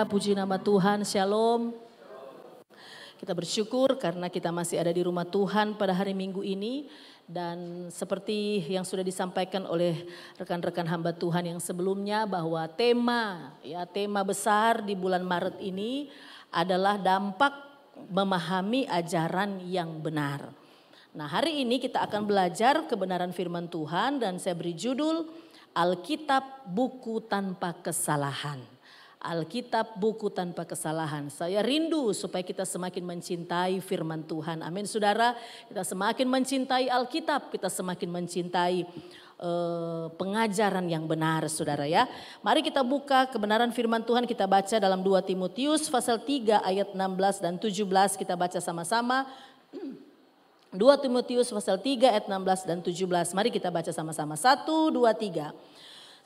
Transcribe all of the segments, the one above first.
Puji nama Tuhan, Shalom. Kita bersyukur karena kita masih ada di rumah Tuhan pada hari Minggu ini. Dan seperti yang sudah disampaikan oleh rekan-rekan hamba Tuhan yang sebelumnya, bahwa tema besar di bulan Maret ini adalah dampak memahami ajaran yang benar. Nah, hari ini kita akan belajar kebenaran firman Tuhan dan saya beri judul Alkitab Buku Tanpa Kesalahan. Alkitab buku tanpa kesalahan. Saya rindu supaya kita semakin mencintai firman Tuhan. Amin saudara. Kita semakin mencintai Alkitab. Kita semakin mencintai pengajaran yang benar saudara ya. Mari kita buka kebenaran firman Tuhan. Kita baca dalam 2 Timotius pasal 3 ayat 16 dan 17. Kita baca sama-sama. 2 Timotius pasal 3 ayat 16 dan 17. Mari kita baca sama-sama. 1, 2, 3.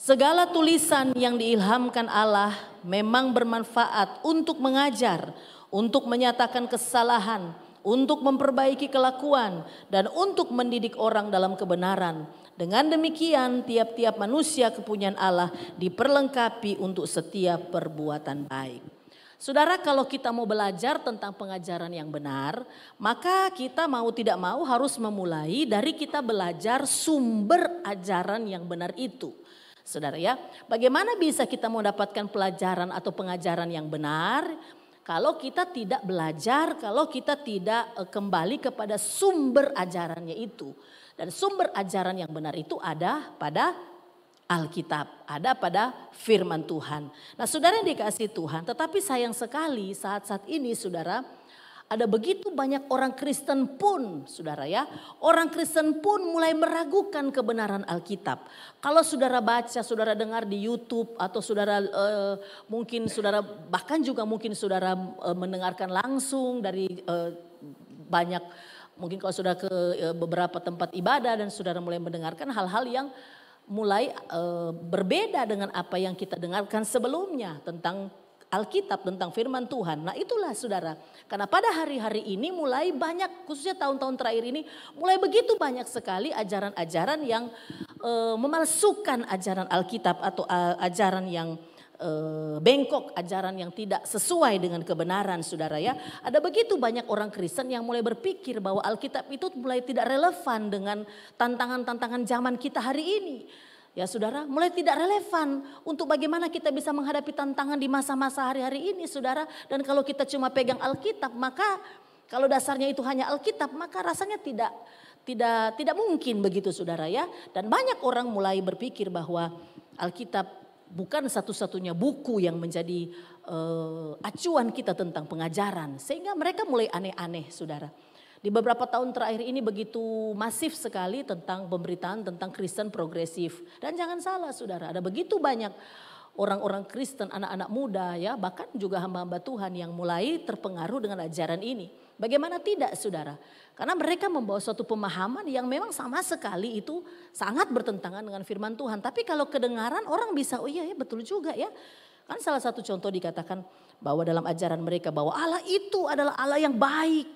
Segala tulisan yang diilhamkan Allah memang bermanfaat untuk mengajar, untuk menyatakan kesalahan, untuk memperbaiki kelakuan, dan untuk mendidik orang dalam kebenaran. Dengan demikian tiap-tiap manusia kepunyaan Allah diperlengkapi untuk setiap perbuatan baik. Saudara, kalau kita mau belajar tentang pengajaran yang benar, maka kita mau tidak mau harus memulai dari kita belajar sumber ajaran yang benar itu. Saudara ya, bagaimana bisa kita mendapatkan pelajaran atau pengajaran yang benar kalau kita tidak belajar, kalau kita tidak kembali kepada sumber ajarannya itu. Dan sumber ajaran yang benar itu ada pada Alkitab, ada pada firman Tuhan. Nah saudara yang dikasihi Tuhan, tetapi sayang sekali saat-saat ini saudara, ada begitu banyak orang Kristen pun, saudara ya. Orang Kristen pun mulai meragukan kebenaran Alkitab. Kalau saudara baca, saudara dengar di YouTube atau saudara mungkin saudara bahkan juga mungkin saudara mendengarkan langsung dari banyak, mungkin kalau saudara ke beberapa tempat ibadah dan saudara mulai mendengarkan hal-hal yang mulai berbeda dengan apa yang kita dengarkan sebelumnya tentang Alkitab, tentang firman Tuhan. Nah itulah saudara, karena pada hari-hari ini mulai banyak, khususnya tahun-tahun terakhir ini, mulai begitu banyak sekali ajaran-ajaran yang memalsukan ajaran Alkitab atau ajaran yang bengkok, ajaran yang tidak sesuai dengan kebenaran saudara ya. Ada begitu banyak orang Kristen yang mulai berpikir bahwa Alkitab itu mulai tidak relevan dengan tantangan-tantangan zaman kita hari ini. Ya saudara, mulai tidak relevan untuk bagaimana kita bisa menghadapi tantangan di masa-masa hari-hari ini saudara. Dan kalau kita cuma pegang Alkitab, maka kalau dasarnya itu hanya Alkitab, maka rasanya tidak mungkin begitu saudara ya. Dan banyak orang mulai berpikir bahwa Alkitab bukan satu-satunya buku yang menjadi acuan kita tentang pengajaran. Sehingga mereka mulai aneh-aneh saudara. Di beberapa tahun terakhir ini begitu masif sekali tentang pemberitaan tentang Kristen progresif. Dan jangan salah saudara, ada begitu banyak orang-orang Kristen, anak-anak muda ya, bahkan juga hamba-hamba Tuhan yang mulai terpengaruh dengan ajaran ini. Bagaimana tidak saudara? Karena mereka membawa suatu pemahaman yang memang sama sekali itu sangat bertentangan dengan firman Tuhan. Tapi kalau kedengaran orang bisa, oh iya ya betul juga ya. Kan salah satu contoh dikatakan bahwa dalam ajaran mereka bahwa Allah itu adalah Allah yang baik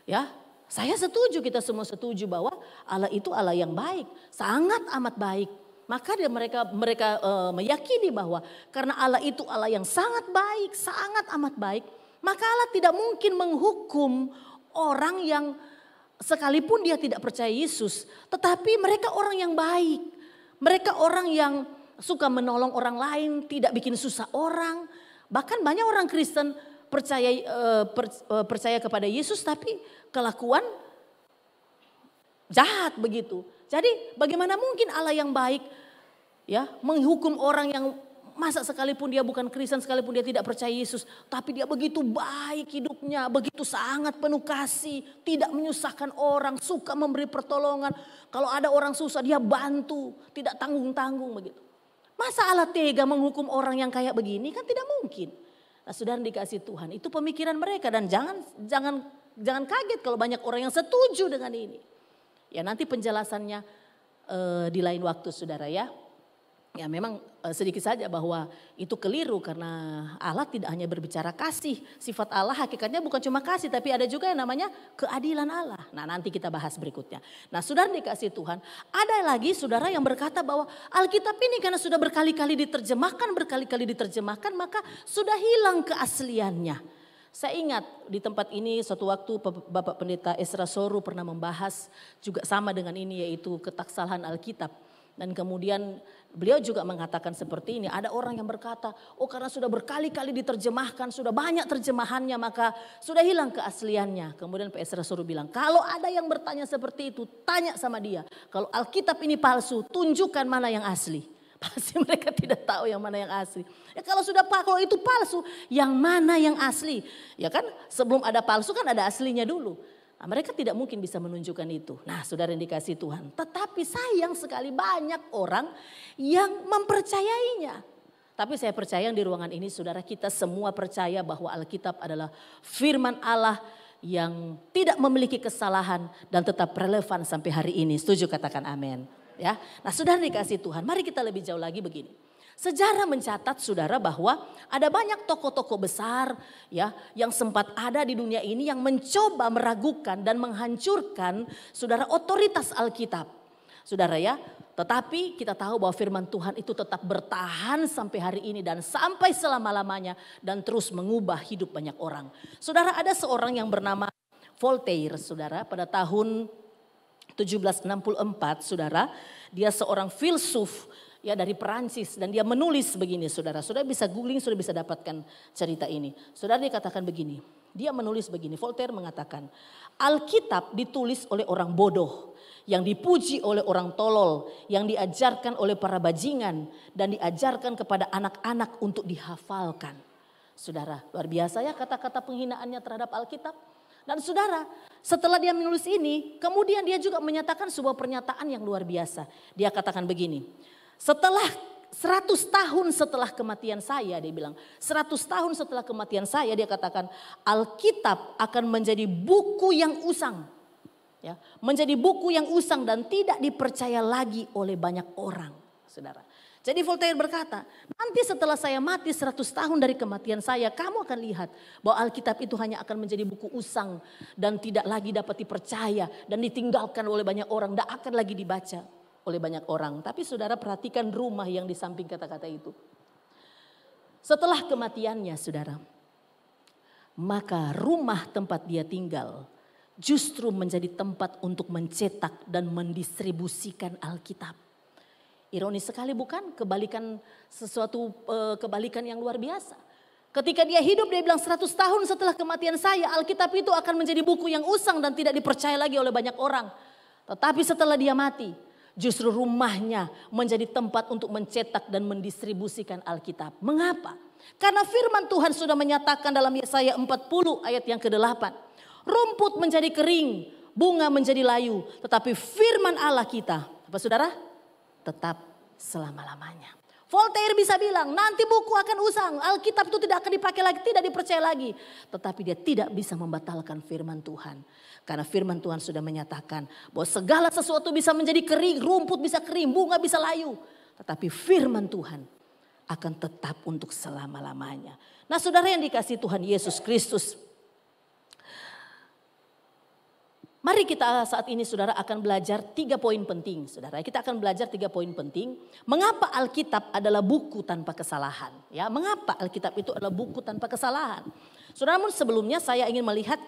ya. Saya setuju, kita semua setuju bahwa Allah itu Allah yang baik, sangat amat baik. Maka mereka meyakini bahwa karena Allah itu Allah yang sangat baik, sangat amat baik, maka Allah tidak mungkin menghukum orang yang sekalipun dia tidak percaya Yesus, tetapi mereka orang yang baik. Mereka orang yang suka menolong orang lain, tidak bikin susah orang. Bahkan banyak orang Kristen percaya kepada Yesus tapi kelakuan jahat begitu. Jadi bagaimana mungkin Allah yang baik ya menghukum orang yang masa sekalipun dia bukan Kristen, sekalipun dia tidak percaya Yesus, tapi dia begitu baik hidupnya, begitu sangat penuh kasih, tidak menyusahkan orang, suka memberi pertolongan. Kalau ada orang susah dia bantu, tidak tanggung-tanggung begitu. Masa Allah tega menghukum orang yang kayak begini? Kan tidak mungkin. Nah, saudara dikasih Tuhan, itu pemikiran mereka dan jangan kaget kalau banyak orang yang setuju dengan ini. Ya nanti penjelasannya di lain waktu saudara ya. Ya memang sedikit saja bahwa itu keliru karena Allah tidak hanya berbicara kasih. Sifat Allah hakikatnya bukan cuma kasih tapi ada juga yang namanya keadilan Allah. Nah nanti kita bahas berikutnya. Nah saudara dikasih Tuhan, ada lagi saudara yang berkata bahwa Alkitab ini karena sudah berkali-kali diterjemahkan maka sudah hilang keasliannya. Saya ingat di tempat ini suatu waktu Bapak Pendeta Esra Soru pernah membahas juga sama dengan ini yaitu ketaksalahan Alkitab. Dan kemudian beliau juga mengatakan seperti ini, ada orang yang berkata, oh karena sudah berkali-kali diterjemahkan, sudah banyak terjemahannya maka sudah hilang keasliannya. Kemudian Pak Esra Suruh bilang, kalau ada yang bertanya seperti itu, tanya sama dia. Kalau Alkitab ini palsu, tunjukkan mana yang asli. Pasti mereka tidak tahu yang mana yang asli. Ya kalau itu palsu, yang mana yang asli? Ya kan sebelum ada palsu kan ada aslinya dulu. Nah, mereka tidak mungkin bisa menunjukkan itu. Nah saudara yang dikasih Tuhan. Tetapi sayang sekali banyak orang yang mempercayainya. Tapi saya percaya di ruangan ini saudara kita semua percaya bahwa Alkitab adalah firman Allah yang tidak memiliki kesalahan dan tetap relevan sampai hari ini. Setuju katakan amin. Ya. Nah saudara dikasih Tuhan, mari kita lebih jauh lagi begini. Sejarah mencatat saudara bahwa ada banyak tokoh-tokoh besar ya yang sempat ada di dunia ini yang mencoba meragukan dan menghancurkan saudara otoritas Alkitab. Saudara ya, tetapi kita tahu bahwa firman Tuhan itu tetap bertahan sampai hari ini dan sampai selama-lamanya dan terus mengubah hidup banyak orang. Saudara ada seorang yang bernama Voltaire saudara pada tahun 1764 saudara, dia seorang filsuf ya dari Perancis dan dia menulis begini saudara. Saudara bisa googling, sudah bisa dapatkan cerita ini. Saudara dikatakan begini, dia menulis begini, Voltaire mengatakan Alkitab ditulis oleh orang bodoh, yang dipuji oleh orang tolol, yang diajarkan oleh para bajingan dan diajarkan kepada anak-anak untuk dihafalkan. Saudara luar biasa ya kata-kata penghinaannya terhadap Alkitab. Dan saudara setelah dia menulis ini kemudian dia juga menyatakan sebuah pernyataan yang luar biasa. Dia katakan begini. Setelah 100 tahun setelah kematian saya, dia bilang 100 tahun setelah kematian saya, dia katakan Alkitab akan menjadi buku yang usang. Ya, menjadi buku yang usang dan tidak dipercaya lagi oleh banyak orang, saudara. Jadi Voltaire berkata, nanti setelah saya mati 100 tahun dari kematian saya, kamu akan lihat bahwa Alkitab itu hanya akan menjadi buku usang dan tidak lagi dapat dipercaya dan ditinggalkan oleh banyak orang, tidak akan lagi dibaca oleh banyak orang. Tapi saudara perhatikan rumah yang di samping kata-kata itu. Setelah kematiannya saudara, maka rumah tempat dia tinggal justru menjadi tempat untuk mencetak dan mendistribusikan Alkitab. Ironis sekali bukan? Kebalikan yang luar biasa. Ketika dia hidup dia bilang 100 tahun setelah kematian saya, Alkitab itu akan menjadi buku yang usang dan tidak dipercaya lagi oleh banyak orang. Tetapi setelah dia mati, justru rumahnya menjadi tempat untuk mencetak dan mendistribusikan Alkitab. Mengapa? Karena firman Tuhan sudah menyatakan dalam Yesaya 40 ayat yang ke-8. Rumput menjadi kering, bunga menjadi layu. Tetapi firman Allah kita, apa saudara? Tetap selama-lamanya. Voltaire bisa bilang nanti buku akan usang. Alkitab itu tidak akan dipakai lagi, tidak dipercaya lagi. Tetapi dia tidak bisa membatalkan firman Tuhan. Karena firman Tuhan sudah menyatakan bahwa segala sesuatu bisa menjadi kering, rumput bisa kering, bunga bisa layu. Tetapi firman Tuhan akan tetap untuk selama-lamanya. Nah saudara yang dikasihi Tuhan Yesus Kristus. Mari kita saat ini saudara akan belajar 3 poin penting. Saudara kita akan belajar 3 poin penting. Mengapa Alkitab adalah buku tanpa kesalahan. Ya, mengapa Alkitab itu adalah buku tanpa kesalahan. Saudara, namun sebelumnya saya ingin melihat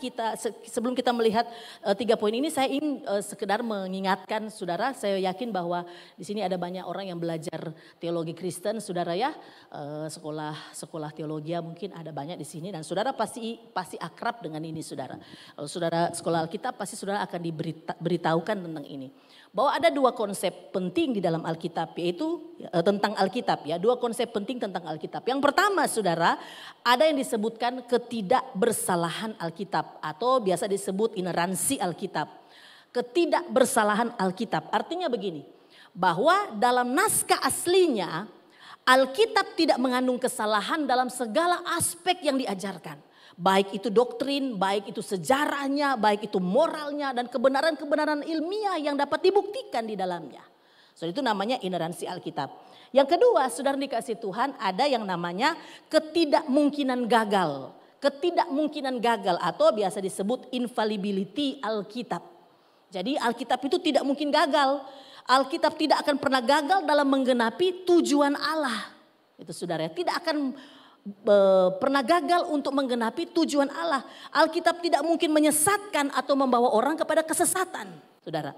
sebelum kita melihat 3 poin ini saya ingin sekedar mengingatkan saudara. Saya yakin bahwa di sini ada banyak orang yang belajar teologi Kristen saudara ya. Sekolah teologi mungkin ada banyak di sini dan saudara pasti akrab dengan ini saudara. Kalau saudara sekolah Alkitab pasti saudara akan diberitahukan tentang ini. Bahwa ada 2 konsep penting di dalam Alkitab yaitu tentang Alkitab ya. 2 konsep penting tentang Alkitab. Yang pertama saudara ada yang disebutkan ketidakbersalahan Alkitab atau biasa disebut ineransi Alkitab. Ketidakbersalahan Alkitab artinya begini. Bahwa dalam naskah aslinya Alkitab tidak mengandung kesalahan dalam segala aspek yang diajarkan. Baik itu doktrin, baik itu sejarahnya, baik itu moralnya dan kebenaran-kebenaran ilmiah yang dapat dibuktikan di dalamnya. So, itu namanya ineransi Alkitab. Yang kedua, saudara dikasih Tuhan, ada yang namanya ketidakmungkinan gagal. Ketidakmungkinan gagal atau biasa disebut infallibility Alkitab. Jadi Alkitab itu tidak mungkin gagal. Alkitab tidak akan pernah gagal dalam menggenapi tujuan Allah. Itu saudara, tidak akan pernah gagal untuk menggenapi tujuan Allah. Alkitab tidak mungkin menyesatkan atau membawa orang kepada kesesatan, saudara.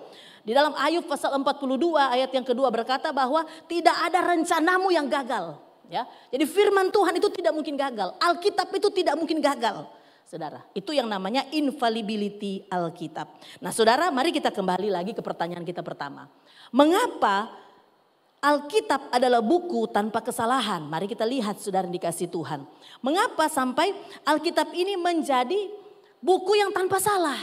Di dalam Ayub pasal 42 ayat yang kedua berkata bahwa tidak ada rencanamu yang gagal. Ya, jadi firman Tuhan itu tidak mungkin gagal. Alkitab itu tidak mungkin gagal, saudara. Itu yang namanya infallibility Alkitab. Nah, saudara, mari kita kembali lagi ke pertanyaan kita pertama. Mengapa Alkitab adalah buku tanpa kesalahan? Mari kita lihat, saudara dikasih Tuhan. Mengapa sampai Alkitab ini menjadi buku yang tanpa salah?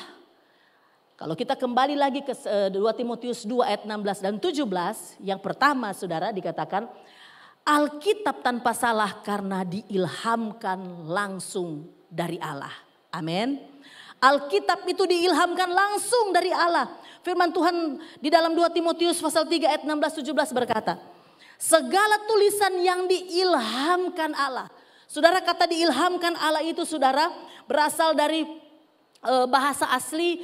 Kalau kita kembali lagi ke 2 Timotius 2 ayat 16 dan 17. Yang pertama, saudara, dikatakan Alkitab tanpa salah karena diilhamkan langsung dari Allah. Amin. Alkitab itu diilhamkan langsung dari Allah. Firman Tuhan di dalam 2 Timotius pasal 3 ayat 16-17 berkata, segala tulisan yang diilhamkan Allah. Saudara, kata diilhamkan Allah itu, saudara, berasal dari bahasa asli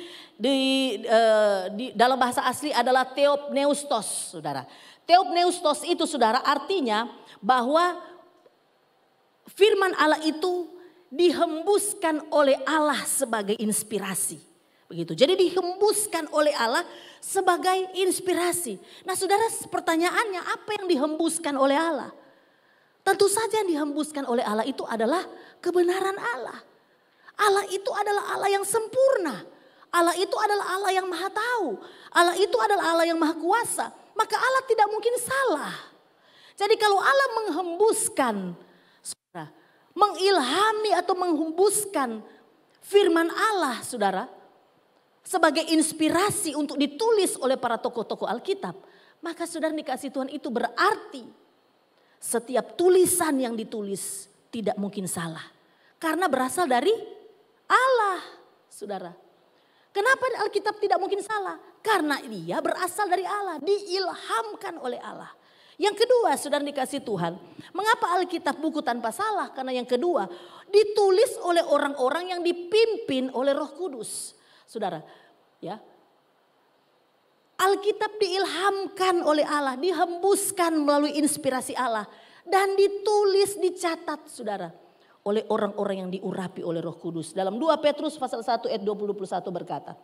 dalam bahasa asli adalah theopneustos, saudara. Theopneustos itu, saudara, artinya bahwa firman Allah itu dihembuskan oleh Allah sebagai inspirasi. Begitu. Jadi dihembuskan oleh Allah sebagai inspirasi. Nah, saudara, pertanyaannya apa yang dihembuskan oleh Allah? Tentu saja yang dihembuskan oleh Allah itu adalah kebenaran Allah. Allah itu adalah Allah yang sempurna. Allah itu adalah Allah yang maha tahu. Allah itu adalah Allah yang maha kuasa. Maka Allah tidak mungkin salah. Jadi kalau Allah menghembuskan, saudara, mengilhami atau menghembuskan firman Allah, saudara, sebagai inspirasi untuk ditulis oleh para tokoh-tokoh Alkitab, maka saudara dikasih Tuhan, itu berarti setiap tulisan yang ditulis tidak mungkin salah. Karena berasal dari Allah, saudara. Kenapa Alkitab tidak mungkin salah? Karena dia berasal dari Allah, diilhamkan oleh Allah. Yang kedua, saudara dikasih Tuhan, mengapa Alkitab buku tanpa salah? Karena yang kedua, ditulis oleh orang-orang yang dipimpin oleh Roh Kudus. Saudara, ya. Alkitab diilhamkan oleh Allah, dihembuskan melalui inspirasi Allah dan ditulis, dicatat, saudara, oleh orang-orang yang diurapi oleh Roh Kudus. Dalam 2 Petrus pasal 1 ayat 21 berkata,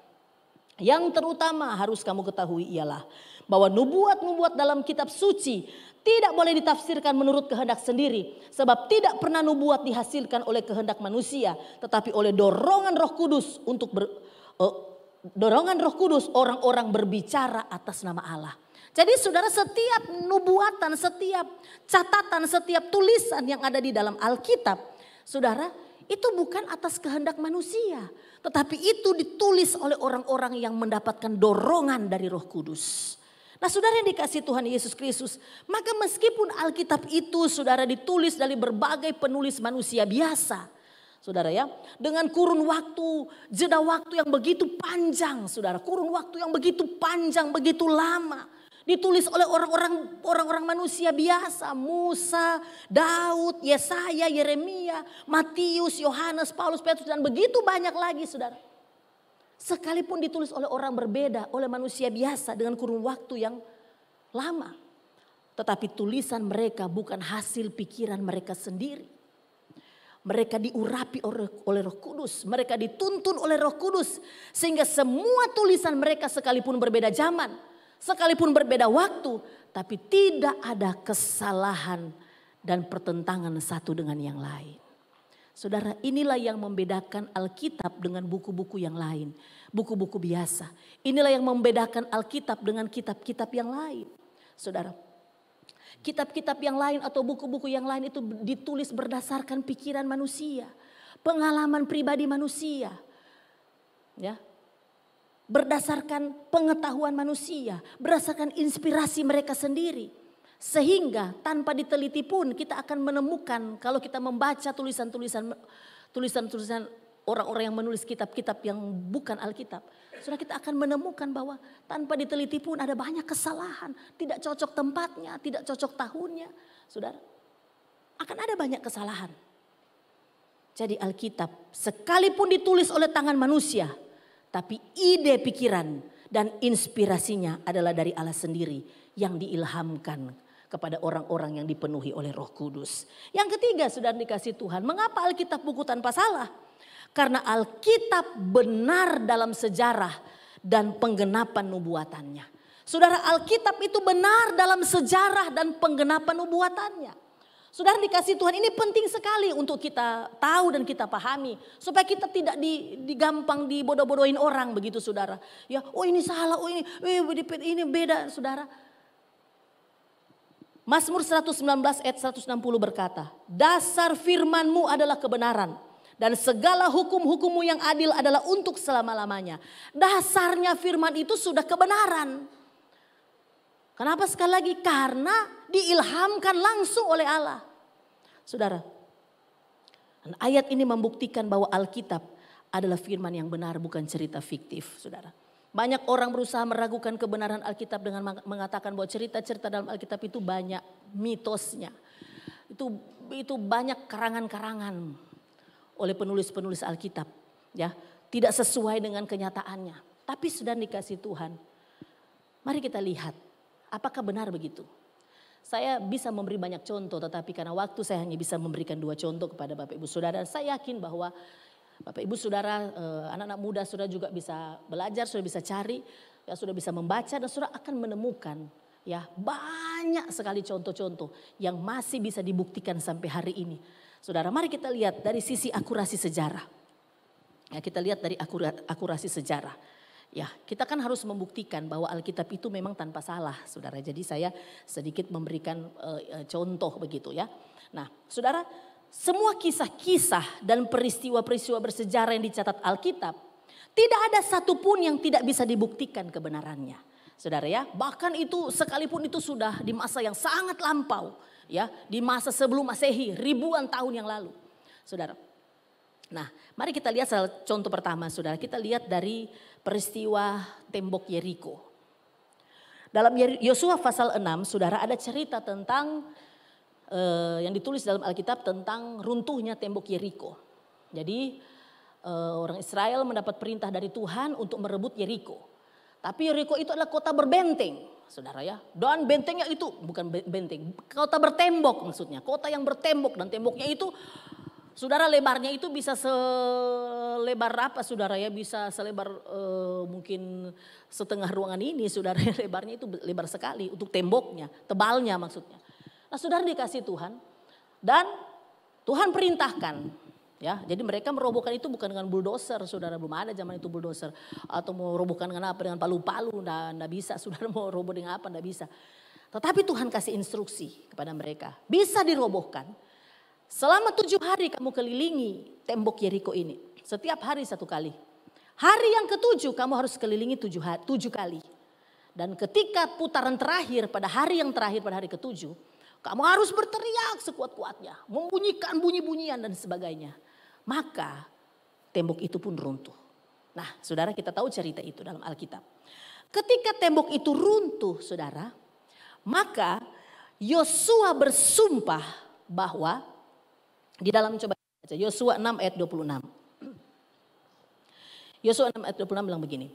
yang terutama harus kamu ketahui ialah bahwa nubuat-nubuat dalam kitab suci tidak boleh ditafsirkan menurut kehendak sendiri. Sebab tidak pernah nubuat dihasilkan oleh kehendak manusia, tetapi oleh dorongan Roh Kudus dorongan Roh Kudus orang-orang berbicara atas nama Allah. Jadi saudara, setiap nubuatan, setiap catatan, setiap tulisan yang ada di dalam Alkitab, saudara, itu bukan atas kehendak manusia. Tetapi itu ditulis oleh orang-orang yang mendapatkan dorongan dari Roh Kudus. Nah, saudara yang dikasih Tuhan Yesus Kristus, maka meskipun Alkitab itu, saudara, ditulis dari berbagai penulis manusia biasa, saudara ya, dengan kurun waktu, jeda waktu yang begitu panjang, saudara, kurun waktu yang begitu panjang, begitu lama, ditulis oleh orang-orang manusia biasa, Musa, Daud, Yesaya, Yeremia, Matius, Yohanes, Paulus, Petrus, dan begitu banyak lagi, saudara. Sekalipun ditulis oleh orang berbeda, oleh manusia biasa dengan kurun waktu yang lama, tetapi tulisan mereka bukan hasil pikiran mereka sendiri. Mereka diurapi oleh Roh Kudus, mereka dituntun oleh Roh Kudus, sehingga semua tulisan mereka sekalipun berbeda zaman, sekalipun berbeda waktu, tapi tidak ada kesalahan dan pertentangan satu dengan yang lain. Saudara, inilah yang membedakan Alkitab dengan buku-buku yang lain. Buku-buku biasa. Inilah yang membedakan Alkitab dengan kitab-kitab yang lain. Saudara, kitab-kitab yang lain atau buku-buku yang lain itu ditulis berdasarkan pikiran manusia. Pengalaman pribadi manusia. Ya. Berdasarkan pengetahuan manusia. Berdasarkan inspirasi mereka sendiri. Sehingga tanpa diteliti pun kita akan menemukan, kalau kita membaca tulisan-tulisan orang-orang yang menulis kitab-kitab yang bukan Alkitab, saudara, kita akan menemukan bahwa tanpa diteliti pun ada banyak kesalahan. Tidak cocok tempatnya, tidak cocok tahunnya. Saudara, akan ada banyak kesalahan. Jadi Alkitab sekalipun ditulis oleh tangan manusia, tapi ide pikiran dan inspirasinya adalah dari Allah sendiri yang diilhamkan kepada orang-orang yang dipenuhi oleh Roh Kudus. Yang ketiga, saudara dikasih Tuhan, mengapa Alkitab buku tanpa salah? Karena Alkitab benar dalam sejarah dan penggenapan nubuatannya. Saudara, Alkitab itu benar dalam sejarah dan penggenapan nubuatannya. Saudara dikasih Tuhan, ini penting sekali untuk kita tahu dan kita pahami. Supaya kita tidak digampang dibodoh-bodohin orang begitu saudara. Ya, oh ini salah, oh ini beda saudara. Mazmur 119 ayat 160 berkata, dasar firman-Mu adalah kebenaran. Dan segala hukum-hukum-Mu yang adil adalah untuk selama-lamanya. Dasarnya firman itu sudah kebenaran. Kenapa sekali lagi? Karena diilhamkan langsung oleh Allah. Saudara, ayat ini membuktikan bahwa Alkitab adalah firman yang benar, bukan cerita fiktif. Saudara, banyak orang berusaha meragukan kebenaran Alkitab dengan mengatakan bahwa cerita-cerita dalam Alkitab itu banyak mitosnya. Itu banyak karangan-karangan oleh penulis-penulis Alkitab, ya, tidak sesuai dengan kenyataannya. Tapi sudah dikasih Tuhan, mari kita lihat apakah benar begitu. Saya bisa memberi banyak contoh, tetapi karena waktu saya hanya bisa memberikan 2 contoh kepada Bapak Ibu Saudara. Saya yakin bahwa Bapak Ibu Saudara, anak-anak muda sudah juga bisa belajar, sudah bisa cari, ya, sudah bisa membaca dan sudah akan menemukan ya banyak sekali contoh-contoh yang masih bisa dibuktikan sampai hari ini. Saudara, mari kita lihat dari sisi akurasi sejarah. Ya, kita lihat dari akurasi sejarah. Ya, kita kan harus membuktikan bahwa Alkitab itu memang tanpa salah, saudara. Jadi saya sedikit memberikan contoh begitu ya. Nah, saudara, semua kisah-kisah dan peristiwa-peristiwa bersejarah yang dicatat Alkitab, tidak ada satupun yang tidak bisa dibuktikan kebenarannya. Saudara ya, bahkan itu sekalipun itu sudah di masa yang sangat lampau. Ya, di masa sebelum Masehi, ribuan tahun yang lalu. Saudara. Nah, mari kita lihat contoh pertama, saudara. Kita lihat dari peristiwa tembok Yeriko. Dalam Yosua pasal 6, saudara, ada cerita tentang yang ditulis dalam Alkitab tentang runtuhnya tembok Yeriko. Jadi orang Israel mendapat perintah dari Tuhan untuk merebut Yeriko. Tapi Yeriko itu adalah kota berbenteng, saudara ya. Dan bentengnya itu bukan benteng, kota bertembok maksudnya. Kota yang bertembok dan temboknya itu, saudara, lebarnya itu bisa selebar apa saudara ya, bisa selebar mungkin setengah ruangan ini saudara ya, lebarnya itu lebar sekali untuk temboknya, tebalnya maksudnya. Nah, saudara dikasih Tuhan dan Tuhan perintahkan. Ya, jadi mereka merobohkan itu bukan dengan bulldozer, saudara, belum ada zaman itu bulldozer. Atau mau robohkan dengan apa, dengan palu-palu, enggak bisa, saudara, mau roboh dengan apa, enggak bisa. Tetapi Tuhan kasih instruksi kepada mereka, bisa dirobohkan. Selama 7 hari kamu kelilingi tembok Yeriko ini, setiap hari 1 kali. Hari yang ke-7 kamu harus kelilingi 7 kali. Dan ketika putaran terakhir, pada hari yang terakhir, pada hari ke-7, kamu harus berteriak sekuat-kuatnya, membunyikan bunyi-bunyian dan sebagainya. Maka tembok itu pun runtuh. Nah, saudara, kita tahu cerita itu dalam Alkitab. Ketika tembok itu runtuh, saudara, maka Yosua bersumpah bahwa di dalam, coba baca Yosua 6 ayat 26. Yosua 6 ayat 26 bilang begini.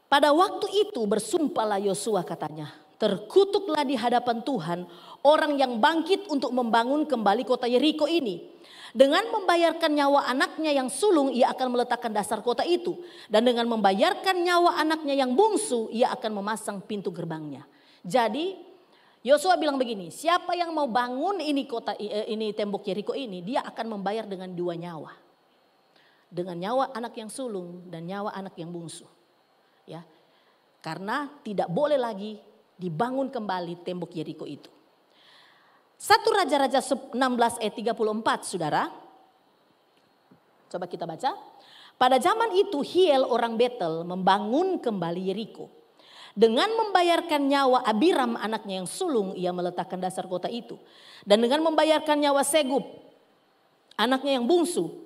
Pada waktu itu bersumpahlah Yosua, katanya, terkutuklah di hadapan Tuhan orang yang bangkit untuk membangun kembali kota Yeriko ini. Dengan membayarkan nyawa anaknya yang sulung, ia akan meletakkan dasar kota itu. Dan dengan membayarkan nyawa anaknya yang bungsu, ia akan memasang pintu gerbangnya. Jadi Yosua bilang begini, siapa yang mau bangun ini tembok Yeriko ini, dia akan membayar dengan 2 nyawa. Dengan nyawa anak yang sulung dan nyawa anak yang bungsu. Ya. Karena tidak boleh lagi dibangun kembali tembok Yeriko itu. 1 Raja-Raja 16 ayat 34, saudara. Coba kita baca. Pada zaman itu Hiel orang Betel membangun kembali Yeriko. Dengan membayarkan nyawa Abiram anaknya yang sulung, ia meletakkan dasar kota itu. Dan dengan membayarkan nyawa Segub anaknya yang bungsu,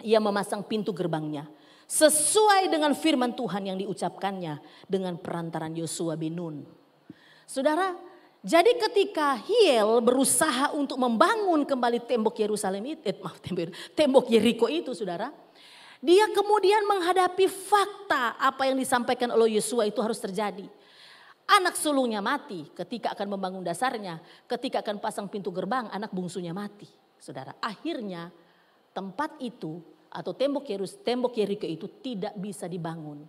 ia memasang pintu gerbangnya sesuai dengan firman Tuhan yang diucapkannya dengan perantaran Yosua bin Nun. Saudara, jadi ketika Hiel berusaha untuk membangun kembali tembok Yerusalem itu, tembok Yeriko itu, saudara, dia kemudian menghadapi fakta apa yang disampaikan oleh Yosua itu harus terjadi. Anak sulungnya mati ketika akan membangun dasarnya, ketika akan pasang pintu gerbang, anak bungsunya mati, saudara. Akhirnya tempat itu atau tembok Yeriko itu tidak bisa dibangun.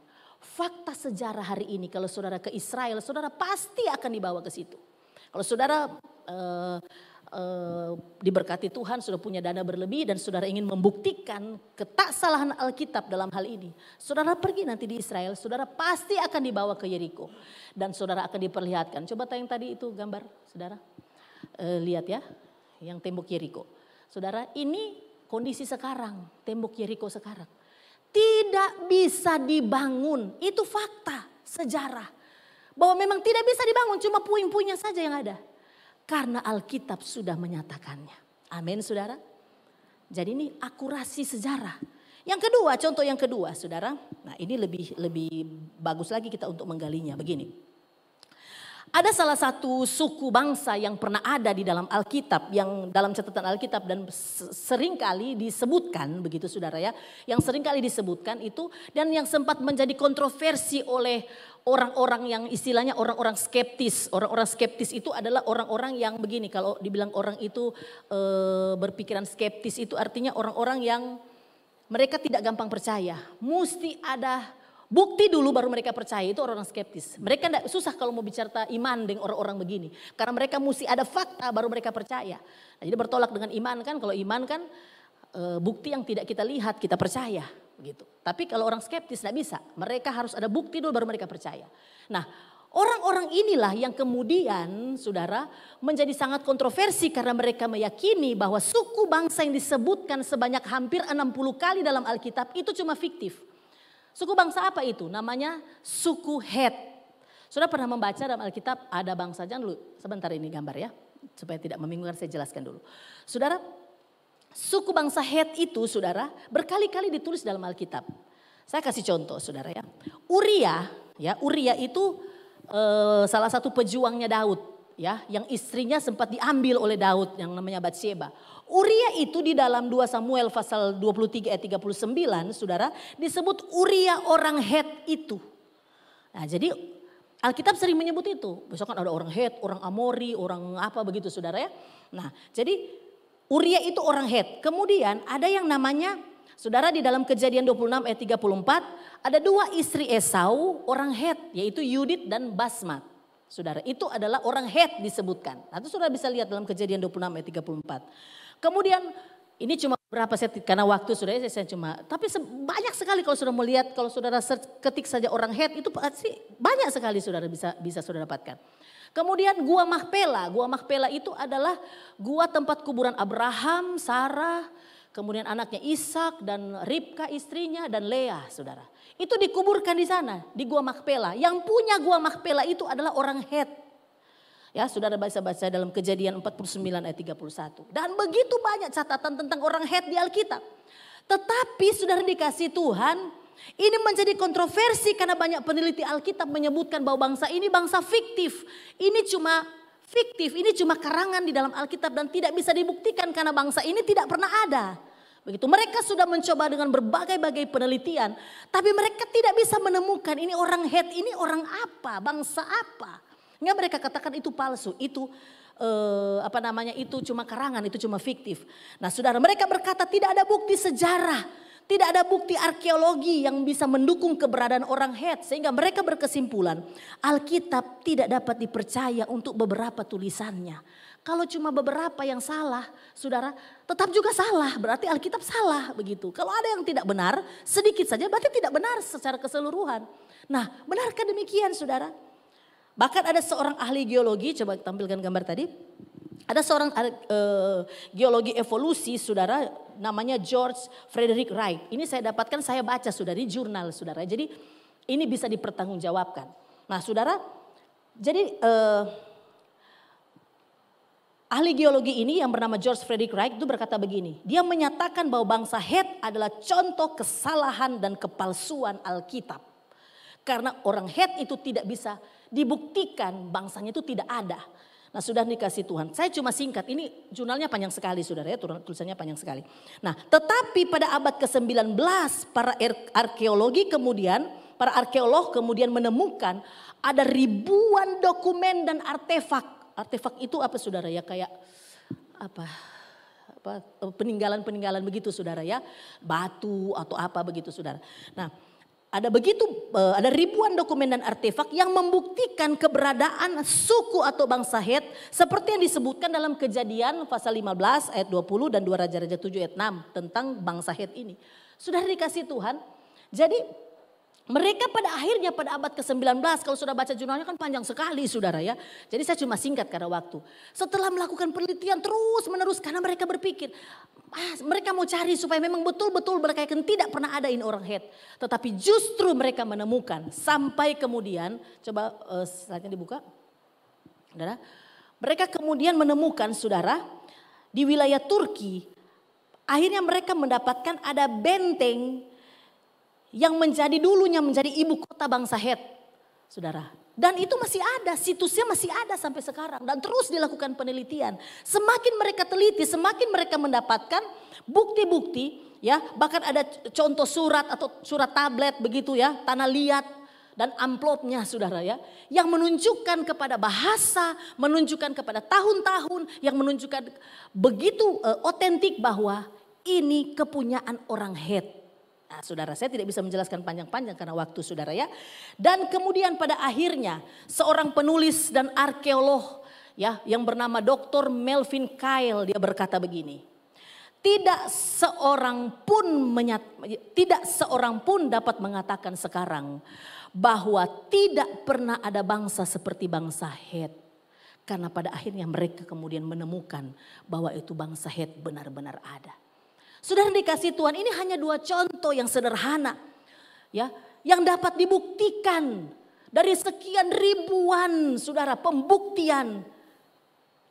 Fakta sejarah hari ini kalau saudara ke Israel, saudara pasti akan dibawa ke situ. Kalau saudara diberkati Tuhan, sudah punya dana berlebih dan saudara ingin membuktikan ketaksalahan Alkitab dalam hal ini, saudara pergi nanti di Israel, saudara pasti akan dibawa ke Yeriko dan saudara akan diperlihatkan. Coba tayang tadi itu gambar, saudara. Lihat ya, yang tembok Yeriko. Saudara, ini kondisi sekarang, tembok Yeriko sekarang. Tidak bisa dibangun, itu fakta sejarah. Bahwa memang tidak bisa dibangun, cuma puing-puingnya saja yang ada. Karena Alkitab sudah menyatakannya. Amin, saudara. Jadi ini akurasi sejarah. Yang kedua, contoh yang kedua, saudara. Nah, ini lebih bagus lagi kita untuk menggalinya. Begini. Ada salah satu suku bangsa yang pernah ada di dalam Alkitab, yang dalam catatan Alkitab dan seringkali disebutkan, begitu saudara ya. Yang seringkali disebutkan itu dan yang sempat menjadi kontroversi oleh orang-orang yang istilahnya orang-orang skeptis. Orang-orang skeptis itu adalah orang-orang yang begini, kalau dibilang orang itu berpikiran skeptis itu artinya orang-orang yang mereka tidak gampang percaya. Mesti ada bukti dulu baru mereka percaya, itu orang-orang skeptis. Mereka tidak susah kalau mau bicara iman dengan orang-orang begini. Karena mereka mesti ada fakta baru mereka percaya. Nah, jadi bertolak dengan iman kan, kalau iman kan bukti yang tidak kita lihat kita percaya. Begitu. Tapi kalau orang skeptis tidak bisa, mereka harus ada bukti dulu baru mereka percaya. Nah, orang-orang inilah yang kemudian saudara menjadi sangat kontroversi karena mereka meyakini bahwa suku bangsa yang disebutkan sebanyak hampir 60 kali dalam Alkitab itu cuma fiktif. Suku bangsa apa itu? Namanya suku Het. Sudah pernah membaca dalam Alkitab ada bangsa, jangan dulu sebentar ini gambar ya. Supaya tidak membingungkan saya jelaskan dulu. Saudara, suku bangsa Het itu saudara berkali-kali ditulis dalam Alkitab. Saya kasih contoh saudara ya. Uria itu salah satu pejuangnya Daud ya. Yang istrinya sempat diambil oleh Daud yang namanya Batsheba. Uria itu di dalam 2 Samuel pasal 23 ayat 39 saudara disebut Uria orang Het itu. Nah jadi Alkitab sering menyebut itu. Besok kan ada orang Het, orang Amori, orang apa begitu saudara ya. Nah jadi Uria itu orang Het. Kemudian ada yang namanya saudara di dalam Kejadian 26 ayat 34 ada 2 istri Esau orang Het yaitu Yudit dan Basmat. Saudara itu adalah orang Het disebutkan. Nah itu saudara bisa lihat dalam Kejadian 26 ayat 34. Kemudian ini cuma berapa set karena waktu sudah saya cuma tapi banyak sekali kalau sudah melihat kalau saudara ketik saja orang Het itu pasti banyak sekali saudara bisa saudara dapatkan. Kemudian Gua Makpela itu adalah gua tempat kuburan Abraham, Sarah, kemudian anaknya Ishak dan Ribka istrinya dan Leah saudara. Itu dikuburkan di sana di Gua Makpela. Yang punya Gua Makpela itu adalah orang Het. Ya, saudara baca dalam Kejadian 49 ayat 31. Dan begitu banyak catatan tentang orang Het di Alkitab. Tetapi saudara dikasih Tuhan, ini menjadi kontroversi karena banyak peneliti Alkitab menyebutkan bahwa bangsa ini bangsa fiktif. Ini cuma fiktif, ini cuma karangan di dalam Alkitab dan tidak bisa dibuktikan karena bangsa ini tidak pernah ada. Begitu mereka sudah mencoba dengan berbagai-bagai penelitian, tapi mereka tidak bisa menemukan ini orang Het, ini orang apa, bangsa apa. Nggak mereka katakan itu palsu, itu itu cuma karangan, itu cuma fiktif. Nah saudara mereka berkata tidak ada bukti sejarah, tidak ada bukti arkeologi yang bisa mendukung keberadaan orang Het. Sehingga mereka berkesimpulan Alkitab tidak dapat dipercaya untuk beberapa tulisannya. Kalau cuma beberapa yang salah saudara tetap juga salah, berarti Alkitab salah begitu. Kalau ada yang tidak benar sedikit saja berarti tidak benar secara keseluruhan. Nah benarkah demikian saudara? Bahkan ada seorang ahli geologi, coba tampilkan gambar tadi. Ada seorang geologi evolusi saudara namanya George Frederick Wright. Ini saya dapatkan, saya baca sudah di jurnal saudara. Jadi ini bisa dipertanggungjawabkan. Nah saudara, jadi Ahli geologi ini yang bernama George Frederick Wright itu berkata begini. Dia menyatakan bahwa bangsa Het adalah contoh kesalahan dan kepalsuan Alkitab. Karena orang Het itu tidak bisa dibuktikan bangsanya itu tidak ada. Nah, sudah dikasih Tuhan. Saya cuma singkat, ini jurnalnya panjang sekali saudara ya, tulisannya panjang sekali. Nah, tetapi pada abad ke-19 para arkeolog kemudian menemukan ada ribuan dokumen dan artefak. Artefak itu apa saudara ya, kayak peninggalan-peninggalan begitu saudara ya, batu atau apa begitu saudara. Nah, ada ribuan dokumen dan artefak yang membuktikan keberadaan suku atau bangsa Het seperti yang disebutkan dalam Kejadian pasal 15 ayat 20 dan 2 Raja-Raja 7 ayat 6 tentang bangsa Het ini. Sudah dikasih Tuhan. Jadi mereka pada akhirnya pada abad ke-19, kalau sudah baca jurnalnya kan panjang sekali saudara ya. Jadi saya cuma singkat karena waktu. Setelah melakukan penelitian terus menerus karena mereka berpikir, mereka mau cari supaya memang betul-betul mereka yang tidak pernah ada ini orang Het. Tetapi justru mereka menemukan sampai kemudian, coba slide-nya dibuka. Saudara, mereka kemudian menemukan saudara di wilayah Turki, akhirnya mereka mendapatkan ada benteng yang dulunya menjadi ibu kota bangsa Het, saudara. Dan itu masih ada, situsnya masih ada sampai sekarang. Dan terus dilakukan penelitian. Semakin mereka teliti, semakin mereka mendapatkan bukti-bukti. Ya, bahkan ada contoh surat atau surat tablet begitu ya, tanah liat dan amplopnya saudara ya. Yang menunjukkan kepada bahasa, menunjukkan kepada tahun-tahun, yang menunjukkan begitu otentik bahwa ini kepunyaan orang Het. Nah, saudara, saya tidak bisa menjelaskan panjang-panjang karena waktu saudara ya. Dan kemudian pada akhirnya seorang penulis dan arkeolog ya yang bernama Dr. Melvin Kyle, dia berkata begini. Tidak seorang pun dapat mengatakan sekarang bahwa tidak pernah ada bangsa seperti bangsa Het. Karena pada akhirnya mereka kemudian menemukan bahwa itu bangsa Het benar-benar ada. Sudah dikasih Tuhan, ini hanya 2 contoh yang sederhana ya, yang dapat dibuktikan dari sekian ribuan saudara pembuktian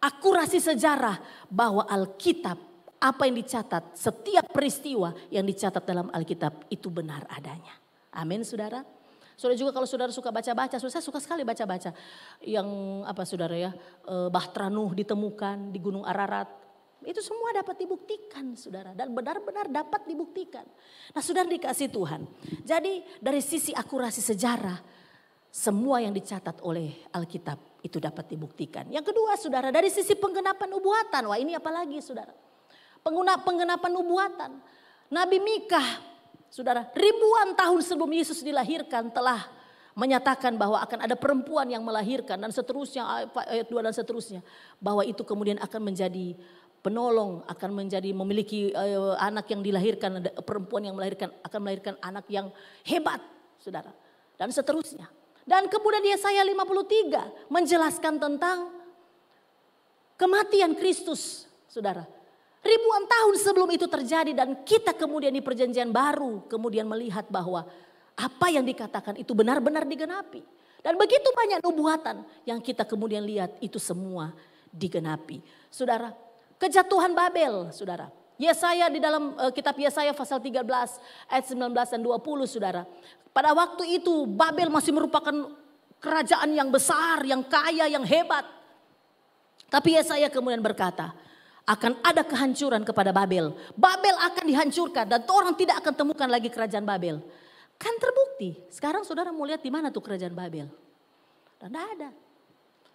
akurasi sejarah bahwa Alkitab, apa yang dicatat, setiap peristiwa yang dicatat dalam Alkitab itu benar adanya. Amin saudara. Saudara juga kalau saudara suka baca-baca, saya suka sekali baca-baca yang saudara ya, Bahtera Nuh ditemukan di Gunung Ararat. Itu semua dapat dibuktikan saudara, dan benar-benar dapat dibuktikan. Nah, saudara dikasih Tuhan. Jadi dari sisi akurasi sejarah, semua yang dicatat oleh Alkitab itu dapat dibuktikan. Yang kedua saudara, dari sisi penggenapan nubuatan. Wah, ini apalagi saudara. Penggenapan nubuatan. Nabi Mikha saudara, ribuan tahun sebelum Yesus dilahirkan telah menyatakan bahwa akan ada perempuan yang melahirkan dan seterusnya, ayat 2 dan seterusnya. Bahwa itu kemudian akan menjadi penolong, akan memiliki anak yang dilahirkan, perempuan yang akan melahirkan anak yang hebat, saudara. Dan seterusnya. Dan kemudian Yesaya 53 menjelaskan tentang kematian Kristus, saudara. Ribuan tahun sebelum itu terjadi dan kita kemudian di perjanjian baru kemudian melihat bahwa apa yang dikatakan itu benar-benar digenapi. Dan begitu banyak nubuatan yang kita kemudian lihat itu semua digenapi. Saudara, kejatuhan Babel, saudara. Yesaya di dalam kitab Yesaya pasal 13 ayat 19 dan 20, saudara. Pada waktu itu Babel masih merupakan kerajaan yang besar, yang kaya, yang hebat. Tapi Yesaya kemudian berkata, akan ada kehancuran kepada Babel. Babel akan dihancurkan dan orang tidak akan temukan lagi kerajaan Babel. Kan terbukti. Sekarang saudara mau lihat di mana tuh kerajaan Babel? Dan tidak ada.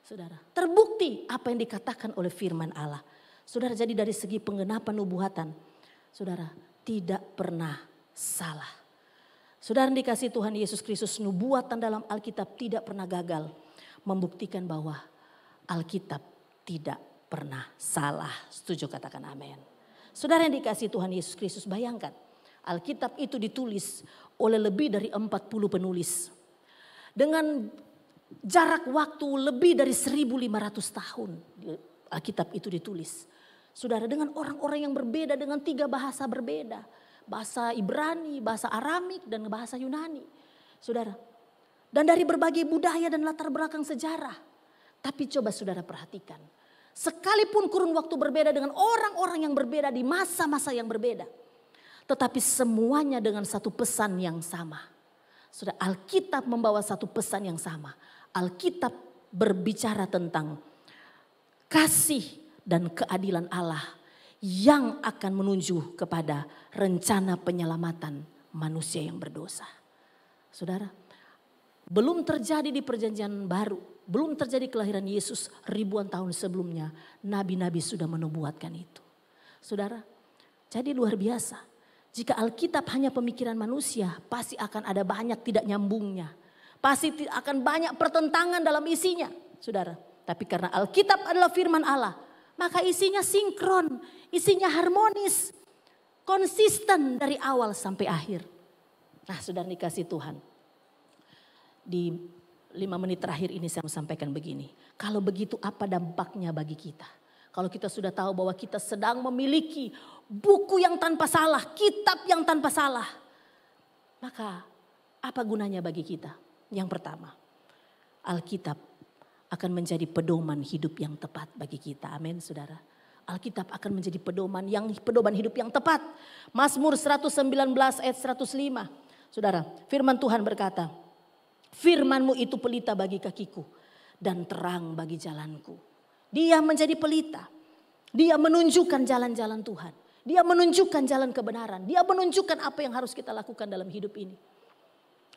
Saudara, terbukti apa yang dikatakan oleh firman Allah. Saudara, jadi dari segi penggenapan nubuatan, saudara tidak pernah salah. Saudara dikasih Tuhan Yesus Kristus, nubuatan dalam Alkitab tidak pernah gagal. Membuktikan bahwa Alkitab tidak pernah salah. Setuju, katakan amin. Saudara yang dikasih Tuhan Yesus Kristus, bayangkan. Alkitab itu ditulis oleh lebih dari 40 penulis. Dengan jarak waktu lebih dari 1.500 tahun Alkitab itu ditulis. Saudara, dengan orang-orang yang berbeda, dengan 3 bahasa berbeda. Bahasa Ibrani, bahasa Aramik, dan bahasa Yunani. Saudara, dan dari berbagai budaya dan latar belakang sejarah. Tapi coba saudara perhatikan. Sekalipun kurun waktu berbeda dengan orang-orang yang berbeda di masa-masa yang berbeda. Tetapi semuanya dengan satu pesan yang sama. Sudah, Alkitab membawa satu pesan yang sama. Alkitab berbicara tentang kasih dan keadilan Allah yang akan menuju kepada rencana penyelamatan manusia yang berdosa. Saudara, belum terjadi di perjanjian baru, belum terjadi kelahiran Yesus ribuan tahun sebelumnya, nabi-nabi sudah menubuatkan itu. Saudara, jadi luar biasa. Jika Alkitab hanya pemikiran manusia, pasti akan ada banyak tidak nyambungnya. Pasti akan banyak pertentangan dalam isinya, saudara. Tapi karena Alkitab adalah firman Allah, maka isinya sinkron, isinya harmonis, konsisten dari awal sampai akhir. Nah, saudara dikasih Tuhan. Di 5 menit terakhir ini saya mau sampaikan begini. Kalau begitu apa dampaknya bagi kita? Kalau kita sudah tahu bahwa kita sedang memiliki buku yang tanpa salah, kitab yang tanpa salah. Maka apa gunanya bagi kita? Yang pertama, Alkitab akan menjadi pedoman hidup yang tepat bagi kita. Amin, saudara. Alkitab akan menjadi pedoman hidup yang tepat. Mazmur 119 ayat 105. Saudara, firman Tuhan berkata, firman-Mu itu pelita bagi kakiku dan terang bagi jalanku. Dia menjadi pelita. Dia menunjukkan jalan-jalan Tuhan. Dia menunjukkan jalan kebenaran. Dia menunjukkan apa yang harus kita lakukan dalam hidup ini.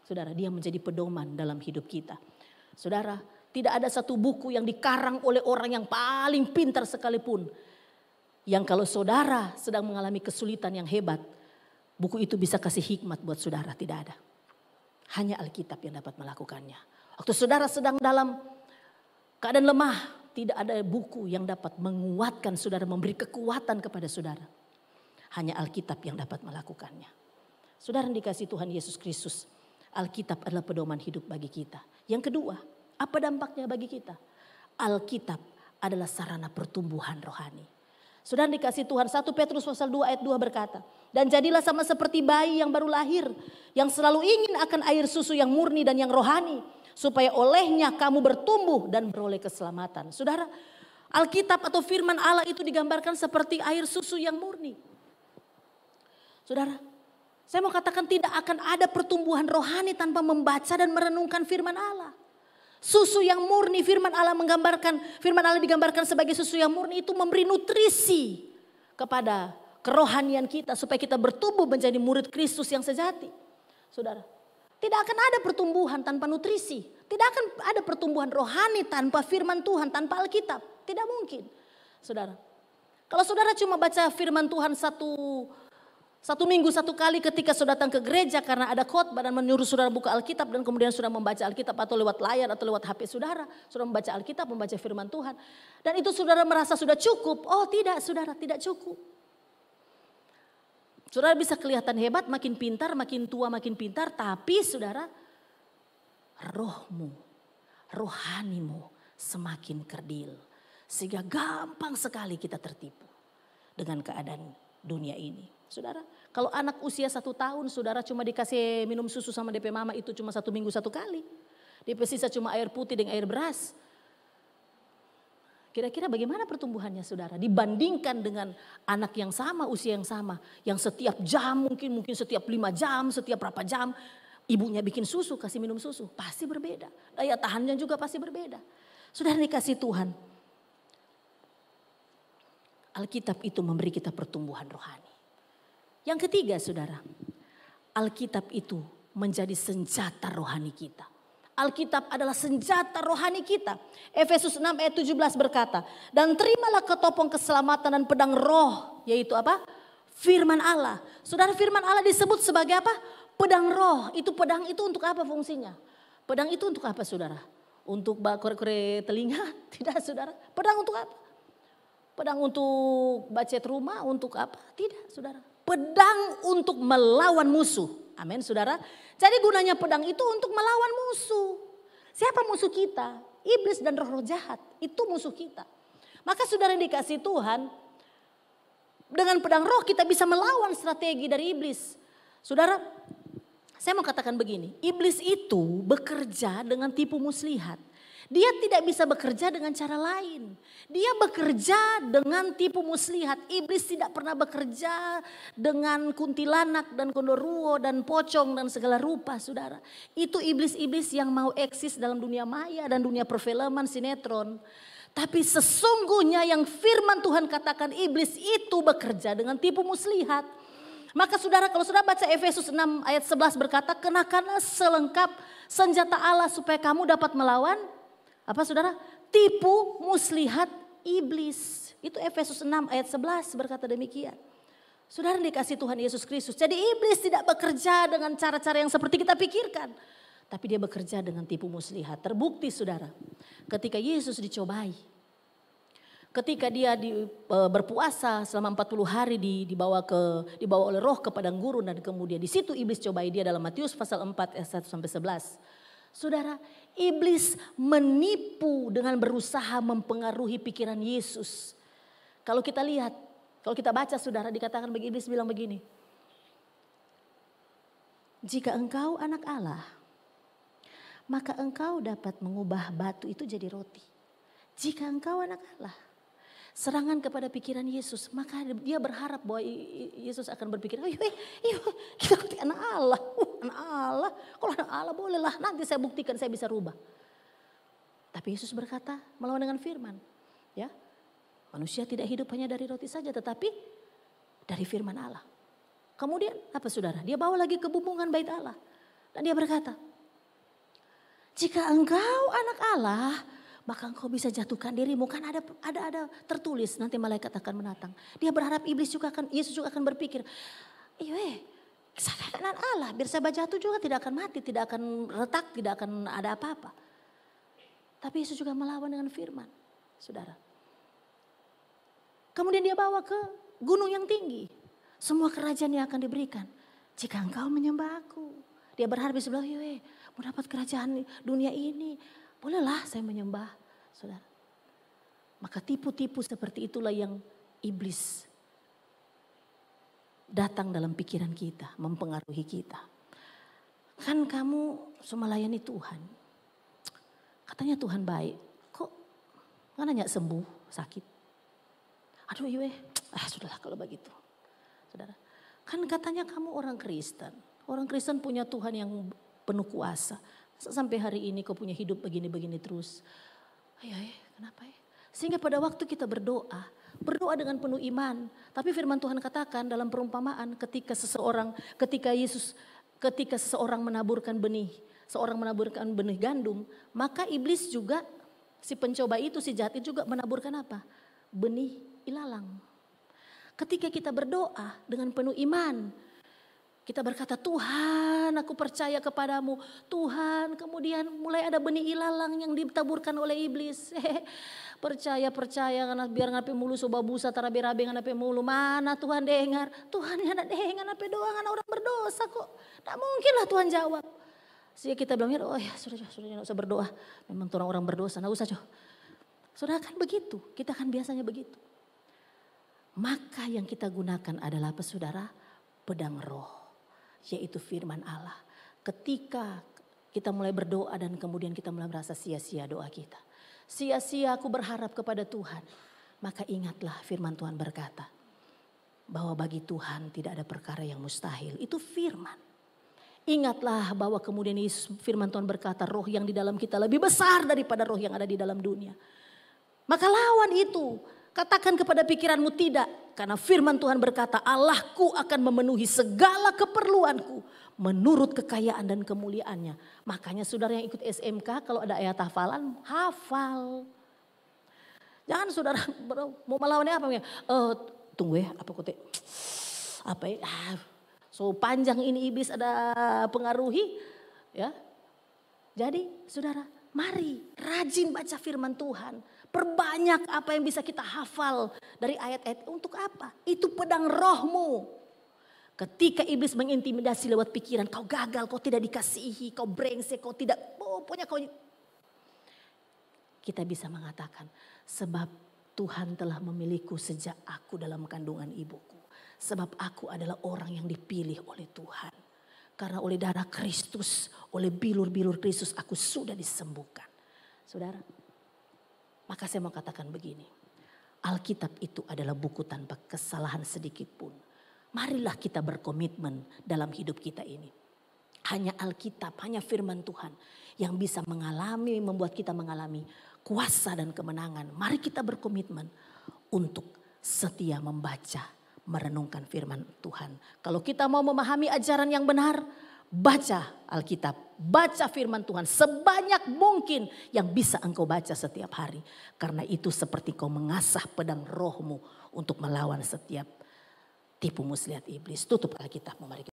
Saudara, dia menjadi pedoman dalam hidup kita. Saudara, tidak ada satu buku yang dikarang oleh orang yang paling pintar sekalipun. Yang kalau saudara sedang mengalami kesulitan yang hebat, buku itu bisa kasih hikmat buat saudara, tidak ada. Hanya Alkitab yang dapat melakukannya. Waktu saudara sedang dalam keadaan lemah, tidak ada buku yang dapat menguatkan saudara, memberi kekuatan kepada saudara. Hanya Alkitab yang dapat melakukannya. Saudara yang dikasihi Tuhan Yesus Kristus, Alkitab adalah pedoman hidup bagi kita. Yang kedua, apa dampaknya bagi kita? Alkitab adalah sarana pertumbuhan rohani. Saudara dikasih Tuhan, 1 Petrus pasal 2 ayat 2 berkata, dan jadilah sama seperti bayi yang baru lahir, yang selalu ingin akan air susu yang murni dan yang rohani, supaya olehnya kamu bertumbuh dan beroleh keselamatan. Saudara, Alkitab atau firman Allah itu digambarkan seperti air susu yang murni. Saudara, saya mau katakan tidak akan ada pertumbuhan rohani tanpa membaca dan merenungkan firman Allah. Susu yang murni, firman Allah digambarkan sebagai susu yang murni, itu memberi nutrisi kepada kerohanian kita supaya kita bertumbuh menjadi murid Kristus yang sejati. Saudara, tidak akan ada pertumbuhan tanpa nutrisi. Tidak akan ada pertumbuhan rohani tanpa firman Tuhan, tanpa Alkitab. Tidak mungkin. Saudara, kalau saudara cuma baca firman Tuhan satu minggu satu kali ketika saudara datang ke gereja karena ada khotbah dan menyuruh saudara buka Alkitab dan kemudian saudara membaca Alkitab atau lewat layar atau lewat HP saudara membaca Alkitab, membaca firman Tuhan. Dan itu saudara merasa sudah cukup. Oh tidak, saudara, tidak cukup. Saudara bisa kelihatan hebat, makin pintar, makin tua, makin pintar. Tapi saudara, rohanimu semakin kerdil. Sehingga gampang sekali kita tertipu dengan keadaan dunia ini. Saudara, kalau anak usia 1 tahun, saudara cuma dikasih minum susu sama DP mama itu cuma 1 minggu 1 kali. DP sisa cuma air putih dengan air beras. Kira-kira bagaimana pertumbuhannya saudara? Dibandingkan dengan anak yang sama, usia yang sama. Yang setiap jam mungkin setiap 5 jam, setiap berapa jam. Ibunya bikin susu, kasih minum susu. Pasti berbeda. Daya tahannya juga pasti berbeda. Saudara dikasih Tuhan. Alkitab itu memberi kita pertumbuhan rohani. Yang ketiga saudara, Alkitab itu menjadi senjata rohani kita. Alkitab adalah senjata rohani kita. Efesus 6 ayat 17 berkata, dan terimalah ketopong keselamatan dan pedang roh, yaitu apa? Firman Allah. Saudara, firman Allah disebut sebagai apa? Pedang roh. Pedang itu untuk apa fungsinya? Pedang itu untuk apa saudara? Untuk kore-kore telinga? Tidak saudara. Pedang untuk apa? Pedang untuk bacet rumah, untuk apa? Tidak saudara. Pedang untuk melawan musuh. Amin saudara. Jadi gunanya pedang itu untuk melawan musuh. Siapa musuh kita? Iblis dan roh-roh jahat. Itu musuh kita. Maka saudara yang dikasih Tuhan. Dengan pedang roh kita bisa melawan strategi dari iblis. Saudara, saya mau katakan begini. Iblis itu bekerja dengan tipu muslihat. Dia tidak bisa bekerja dengan cara lain. Dia bekerja dengan tipu muslihat. Iblis tidak pernah bekerja dengan kuntilanak dan gondoruo dan pocong dan segala rupa, saudara. Itu iblis-iblis yang mau eksis dalam dunia maya dan dunia perfilman, sinetron. Tapi sesungguhnya yang firman Tuhan katakan, iblis itu bekerja dengan tipu muslihat. Maka saudara, kalau saudara baca Efesus 6 ayat 11 berkata, kenakanlah selengkap senjata Allah supaya kamu dapat melawan apa saudara? Tipu muslihat iblis. Itu Efesus 6 ayat 11 berkata demikian. Saudara dikasih Tuhan Yesus Kristus. Jadi iblis tidak bekerja dengan cara-cara yang seperti kita pikirkan. Tapi dia bekerja dengan tipu muslihat. Terbukti saudara, ketika Yesus dicobai. Ketika dia berpuasa selama 40 hari dibawa oleh roh ke padang gurun. Dan kemudian di situ iblis cobai dia dalam Matius pasal 4 ayat 1 sampai 11. Saudara, iblis menipu dengan berusaha mempengaruhi pikiran Yesus. Kalau kita lihat, kalau kita baca saudara, dikatakan bagi iblis bilang begini. Jika engkau anak Allah, maka engkau dapat mengubah batu itu jadi roti. Jika engkau anak Allah, serangan kepada pikiran Yesus, maka dia berharap bahwa Yesus akan berpikir, kita anak Allah, anak Allah, kalau anak Allah bolehlah, nanti saya buktikan saya bisa rubah. Tapi Yesus berkata melawan dengan firman, ya, manusia tidak hidup hanya dari roti saja, tetapi dari firman Allah. Kemudian apa saudara? Dia bawa lagi ke bumbungan bait Allah dan dia berkata, jika engkau anak Allah, maka engkau bisa jatuhkan dirimu. Kan ada tertulis nanti malaikat akan menatang. Dia berharap Yesus juga akan berpikir, saya kan Allah, biar saya jatuh juga tidak akan mati, tidak akan retak, tidak akan ada apa-apa. Tapi Yesus juga melawan dengan firman, saudara. Kemudian dia bawa ke gunung yang tinggi. Semua kerajaan yang akan diberikan jika engkau menyembah aku. Dia berharap di sebelah, mau dapat kerajaan dunia ini. Bolehlah saya menyembah, saudara. Maka tipu-tipu seperti itulah yang iblis datang dalam pikiran kita, mempengaruhi kita. Kan kamu cuma layani Tuhan. Katanya Tuhan baik, kok nggak nanya sembuh, sakit. Aduh sudahlah kalau begitu. Saudara, kan katanya kamu orang Kristen. Orang Kristen punya Tuhan yang penuh kuasa. Sampai hari ini kau punya hidup begini-begini terus. Kenapa ya? Sehingga pada waktu kita berdoa dengan penuh iman. Tapi firman Tuhan katakan dalam perumpamaan ketika seseorang menaburkan benih. Seorang menaburkan benih gandum. Maka iblis juga, si pencoba itu, si jahat itu juga menaburkan apa? Benih ilalang. Ketika kita berdoa dengan penuh iman. Kita berkata, Tuhan aku percaya kepadamu. Tuhan, kemudian mulai ada benih ilalang yang ditaburkan oleh iblis. Percaya karena biar ngapain mulu soba busa tarabe-rabe ngapain mulu. Mana Tuhan dengar? Tuhan yang ada dengar ngapain doa ngana orang berdosa kok. Tak mungkin lah Tuhan jawab. Sehingga kita bilang, sudah tidak usah berdoa. Memang orang berdosa, tidak usah. Saudara kan begitu, kita kan biasanya begitu. Maka yang kita gunakan adalah apa saudara? Pedang roh. Yaitu firman Allah. Ketika kita mulai berdoa dan kemudian kita mulai merasa sia-sia doa kita. Sia-sia aku berharap kepada Tuhan. Maka ingatlah firman Tuhan berkata. Bahwa bagi Tuhan tidak ada perkara yang mustahil. Itu firman. Ingatlah bahwa kemudian firman Tuhan berkata roh yang di dalam kita lebih besar daripada roh yang ada di dalam dunia. Maka lawan itu. Katakan kepada pikiranmu tidak. Karena firman Tuhan berkata Allahku akan memenuhi segala keperluanku. Menurut kekayaan dan kemuliaannya. Makanya saudara yang ikut SMK kalau ada ayat hafalan hafal. Jangan saudara mau melawannya apa ya? Tunggu ya apa kote. Apa ya? So panjang ini iblis ada pengaruhi. Ya. Jadi saudara mari rajin baca firman Tuhan. Perbanyak apa yang bisa kita hafal dari ayat-ayat. Untuk apa? Itu pedang rohmu. Ketika iblis mengintimidasi lewat pikiran. Kau gagal, kau tidak dikasihi, kau brengsek, kau tidak. Pokoknya kau. Kita bisa mengatakan. Sebab Tuhan telah memilihku sejak aku dalam kandungan ibuku. Sebab aku adalah orang yang dipilih oleh Tuhan. Karena oleh darah Kristus, oleh bilur-bilur Kristus aku sudah disembuhkan. Saudara, maka saya mau katakan begini. Alkitab itu adalah buku tanpa kesalahan sedikit pun. Marilah kita berkomitmen dalam hidup kita ini. Hanya Alkitab, hanya firman Tuhan yang bisa membuat kita mengalami kuasa dan kemenangan. Mari kita berkomitmen untuk setia membaca, merenungkan firman Tuhan. Kalau kita mau memahami ajaran yang benar, baca Alkitab, baca firman Tuhan sebanyak mungkin yang bisa engkau baca setiap hari. Karena itu seperti kau mengasah pedang rohmu untuk melawan setiap tipu muslihat iblis. Tutup Alkitab, mari kita